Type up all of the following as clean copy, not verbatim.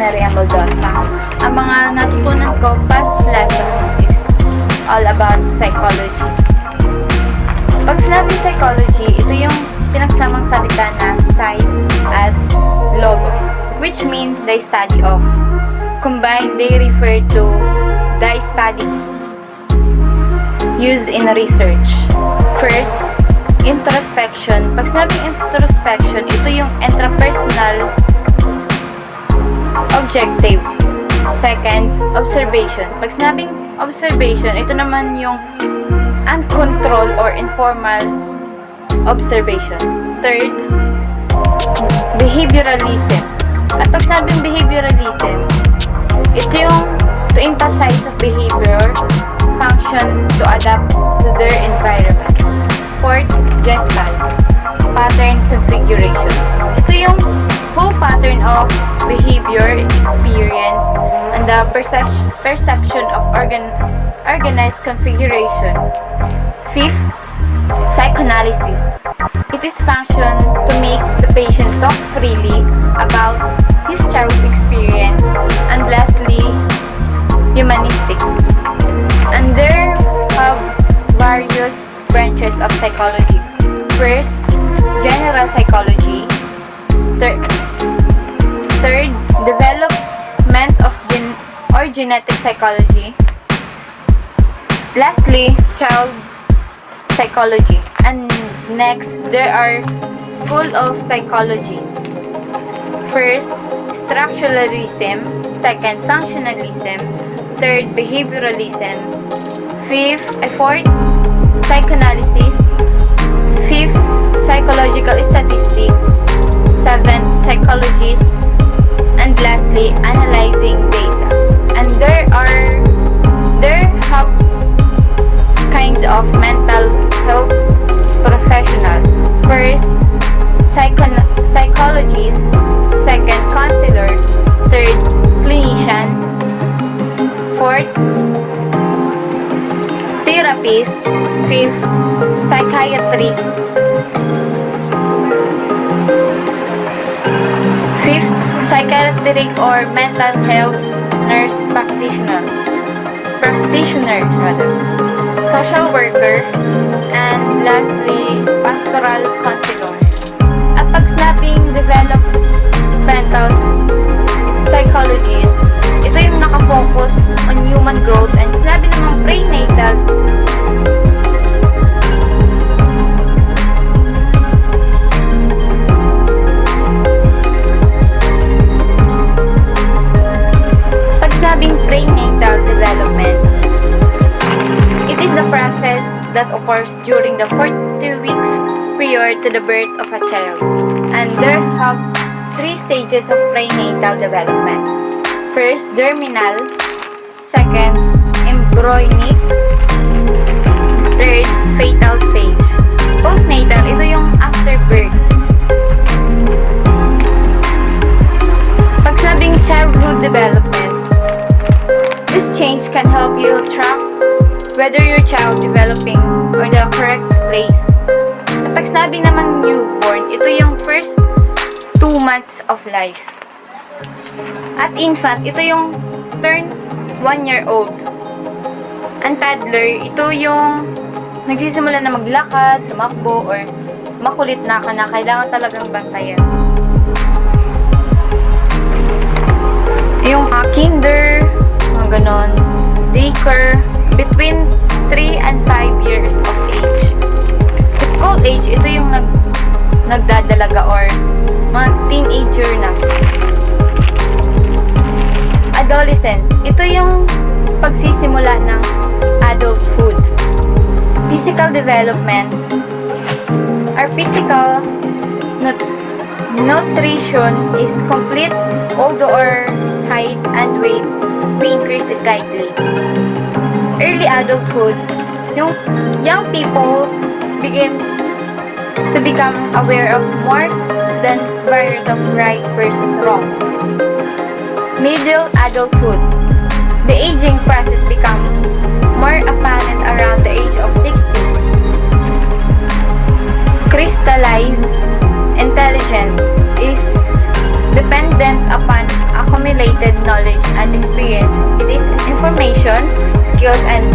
Mary M. Mendoza. Ang mga natutunan ko past lesson is all about psychology. Pag sinabing psychology, ito yung pinagsamang salita na psy at logo, which mean the study of. Combined, they refer to the studies used in research. First, introspection. Pag sinabing introspection, ito yung intrapersonal objective. Second, observation. Pag sinabing observation, ito naman yung uncontrolled or informal observation. Third, behavioralism. At pag sinabing behavioralism, ito yung to emphasize of behavior, function to adapt to their environment. Fourth, gestalt, pattern configuration. Ito yung whole pattern of behavior, experience, and the perception of organized configuration. Fifth, psychoanalysis. It is function to make the patient talk freely about his childhood experience. And lastly, humanistic. And there have various branches of psychology. First, general psychology. Third, development of genetic psychology. Lastly, child psychology. And next, there are school of psychology. First, structuralism. Second, functionalism. Third, behavioralism. Fourth, psychoanalysis. Fifth, psychological statistics. Seventh, psychologist. And lastly, analyzing data. And there have kinds of mental health professional. First, psychologist. Second, counselor. Third, clinician. Fourth, therapist. Fifth, psychiatry. Fifth, psychiatric or mental health nurse practitioner. Social worker. And lastly, pastoral counselor. At pag sinabing developmental psychologist, ito yung nakafocus on human growth. And sinabi namang prenatal, pag sinabing prenatal development, it is the process that occurs during the 40 weeks prior to the birth of a child. And there have 3 stages of prenatal development. First, germinal. Second, embryonic. Third, fetal stage. Postnatal, ito yung after birth. Pag sabing childhood development, this change can help you track whether your child developing or the correct place. Pag sinabing naman newborn, ito yung first 2 months of life. At infant, ito yung turn 1 year old. And toddler, ito yung nagsisimula na maglakad, tumakbo, or makulit na ka na kailangan talagang bantayan. Yung kinder, mga ganon, daycare, between 3 and 5 years of age. School age, ito yung nagdadalaga or mga teenager na. Adolescence, ito yung pagsisimula ng adulthood. Physical development, our physical nutrition is complete, although our height and weight may increase slightly. Early adulthood, yung young people begin to become aware of more than barriers of right versus wrong. Middle adulthood, the aging process become more apparent around the age of 60. Crystallized intelligence is dependent upon accumulated skills and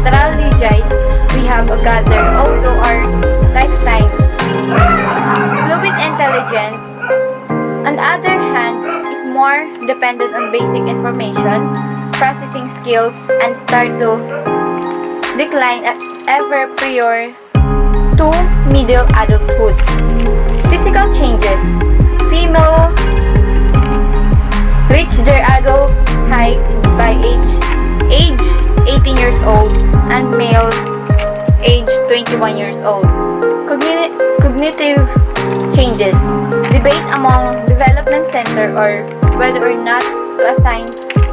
strategize we have gathered although our lifetime. Fluid intelligence, on the other hand, is more dependent on basic information, processing skills, and start to decline ever prior to middle adulthood. Physical changes. Female reach their adult height by age 18 years old and male age 21 years old. Cognitive changes. Debate among development center or whether or not to assign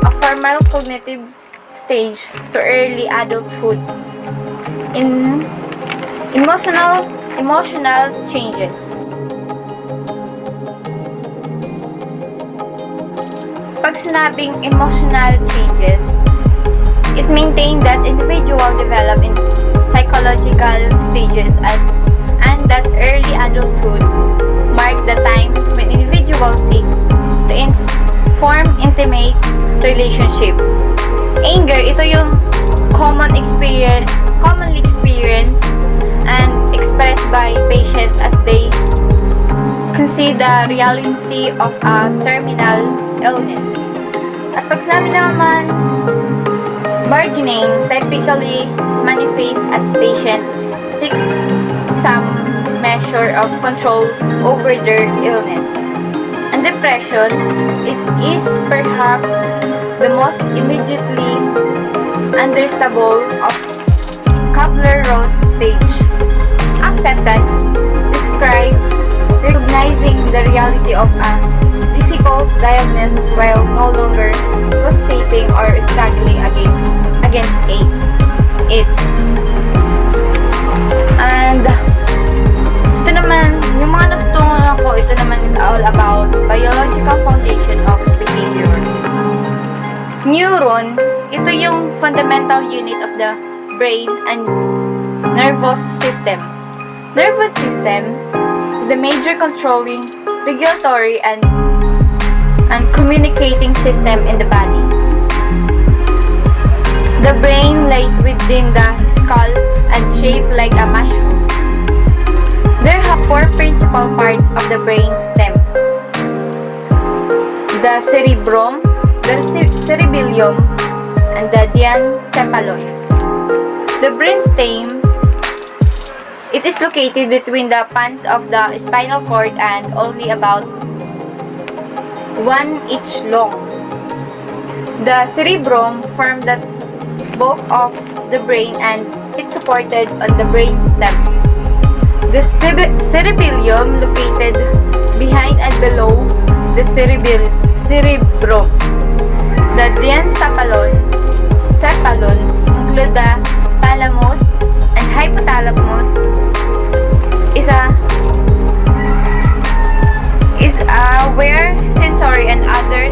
a formal cognitive stage to early adulthood. In emotional changes. Pag sinabing emotional changes, it maintains that individual develop in psychological stages and that early adulthood mark the time when individuals seek to form intimate relationship. Anger, ito yung commonly experienced and expressed by patients as they concede the reality of a terminal illness. At pag sinabi naman, bargaining typically manifests as patient seeks some measure of control over their illness. And depression, it is perhaps the most immediately understandable of Kubler-Ross stage. Acceptance describes recognizing the reality of a difficult diagnosis while no longer frustrating or struggling against it. And ito naman, yung mga natutunan ko, ito naman is all about biological foundation of behavior. Neuron, ito yung fundamental unit of the brain and nervous system. Nervous system is the major controlling, regulatory, and communicating system in the body. The brain lies within the skull and shaped like a mushroom. There are four principal parts of the brain stem: the cerebrum, the cerebellum, and the diencephalon. The brainstem, it is located between the pons of the spinal cord and only about 1 inch long. The cerebrum forms the bulk of the brain and it's supported on the brainstem. The cerebellum located behind and below the cerebrum. The diencephalon include the thalamus and hypothalamus is where sensory and other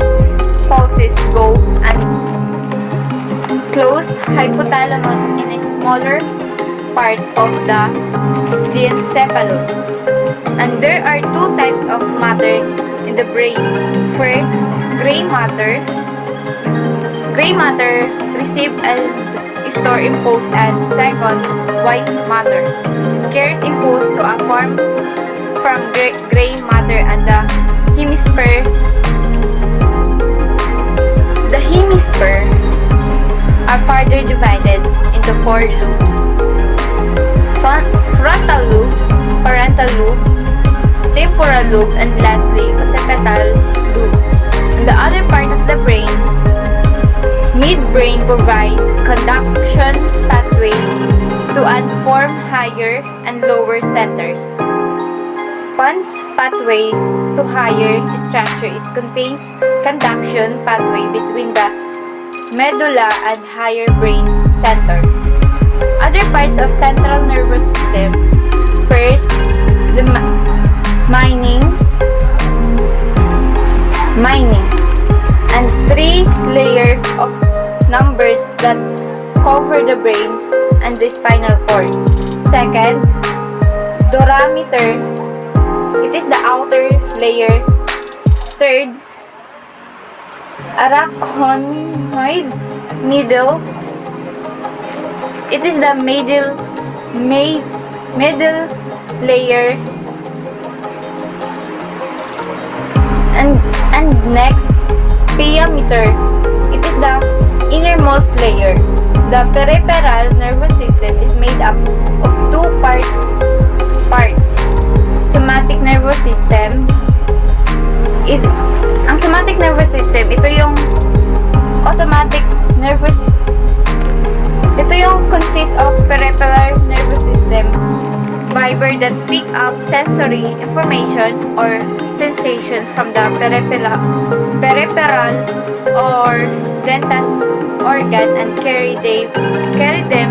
pulses go, and close hypothalamus in a smaller part of the diencephalon. And there are two types of matter in the brain. First, gray matter. Gray matter receive and store impulse, and second, white matter carries impulse to a form from gray matter and the hemisphere. The hemisphere are further divided into four lobes: frontal lobes, parietal lobe, temporal lobe, and lastly, occipital lobe. In the other part of the brain, midbrain provide conduction pathway to inform higher and lower centers. Pons pathway to higher structure, it contains conduction pathway between the medulla and higher brain center. Other parts of central nervous system. First, the meninges, and three layers of numbers that cover the brain and the spinal cord. Second, durameter, it is the outer layer. Third, arachnoid, middle. It is the middle layer. And next, perimeter. It is the innermost layer. The peripheral nervous system is made up of two parts. Somatic nervous system is ang somatic nervous system, ito yung consists of peripheral nervous system fiber that pick up sensory information or sensation from the peripheral or dentate organ and carry them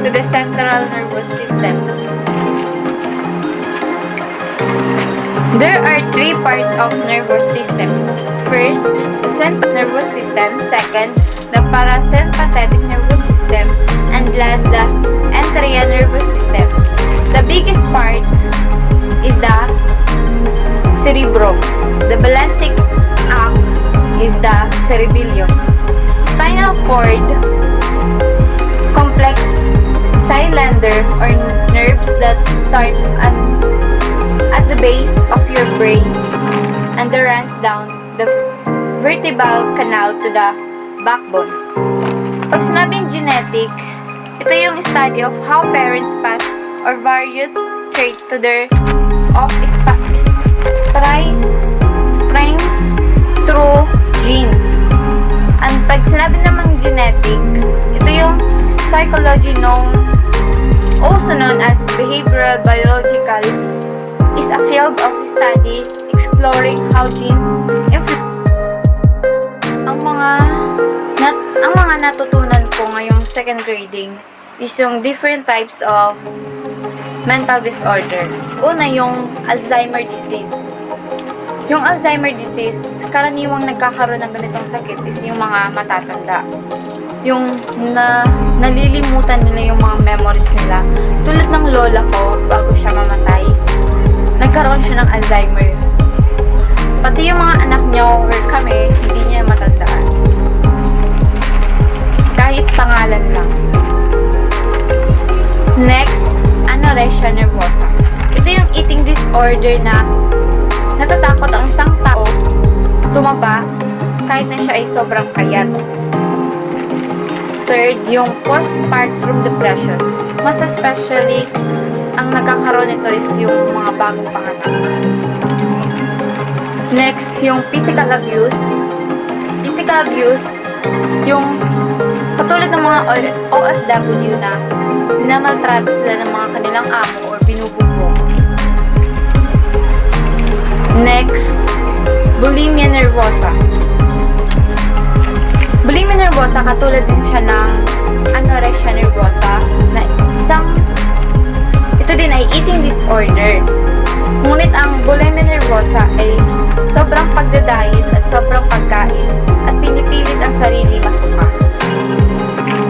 to the central nervous system. There are three parts of nervous system. First, the central nervous system. Second, the parasympathetic nervous system. And last, the enteric nervous system. The biggest part is the cerebrum. The balancing act is the cerebellum. Spinal cord, complex cylinder or nerves that start at the base of your brain and runs down the vertebral canal to the backbone. Pag sinabing genetic, ito yung study of how parents pass or various traits to their offspring through genes. And pag sinabi namang genetic, ito yung psychology also known as behavioral biological, is a field of study exploring how genes influence. Ang mga natutunan ko ngayong second grading is yung different types of mental disorder. Una, yung Alzheimer disease. Yung Alzheimer disease, karaniwang nagkakaroon ng ganitong sakit is yung mga matatanda. Yung nalilimutan nila yung mga memories nila. Tulad ng lola ko, bago siya mamatay, nagkaroon siya ng Alzheimer. Pati yung mga anak niya or kami, hindi niya matandaan. Kahit pangalan lang. Next, anorexia nervosa. Ito yung eating disorder na natatakot ang isang tao tumaba kahit na siya ay sobrang payat. Third, yung postpartum depression. Mas especially, ang nagkakaroon nito is yung mga bagong panganak. Next, yung physical abuse. Physical abuse, yung katulad ng mga OFW na minamaltrato sila ng mga kanilang amo or binubugbog. Next, bulimia nervosa. Bulimia nervosa, katulad din siya ng anorexia nervosa na ito din ay eating disorder. Ngunit ang bulimia nervosa ay sobrang pagdadiet at sobrang pagkain at pinipilit ang sarili masuka.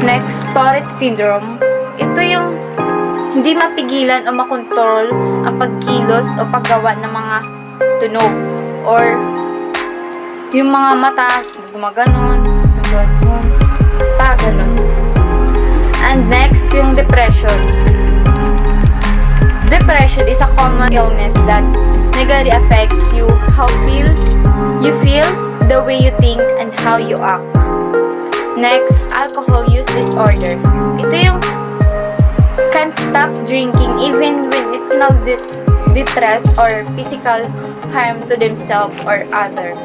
Next, Tourette syndrome. Ito yung hindi mapigilan o makontrol ang pagkilos o paggawa ng mga tunog or yung mga mata gumaganon, basta ganon. And next, yung depression. Depression is a common illness that negatively affects you, you feel, the way you think, and how you act. Next, alcohol use disorder. Ito yung can't stop drinking even with emotional distress or physical harm to themselves or others.